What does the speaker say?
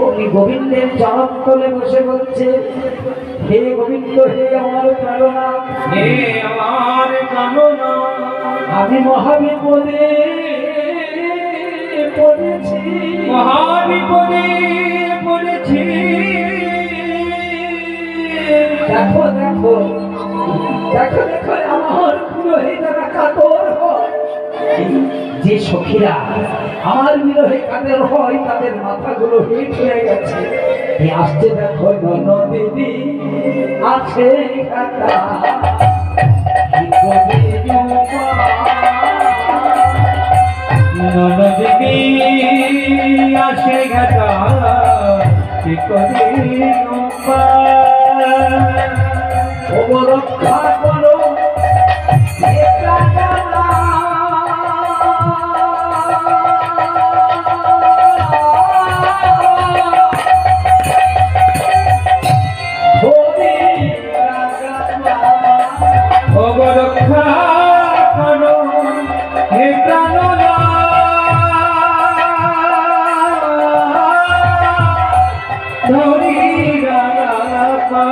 ওই গোবিন্দের চরণ তলে বসে বলছে, হে গোবিন্দ, হে আমার প্রাণনাথ, হে আমার প্রাণনাথ, আমি মহাবিপদে পড়েছি, মহাবিপদে পড়েছি। দেখো দেখো দেখো দেখো আমার বিরোহীরা কাতর হয়। যে সখীরা আমার বিরোহী কাতর হয় তাদের মাথাগুলো হিট হয়ে গেছে। এই আসতে দেখো ননদিনী আছে কাটা, ননদিনী আসে ঘাটা, কি করে রক্ষা করো রক্ষা করো হে প্রাণনাথ, ধরি রাখা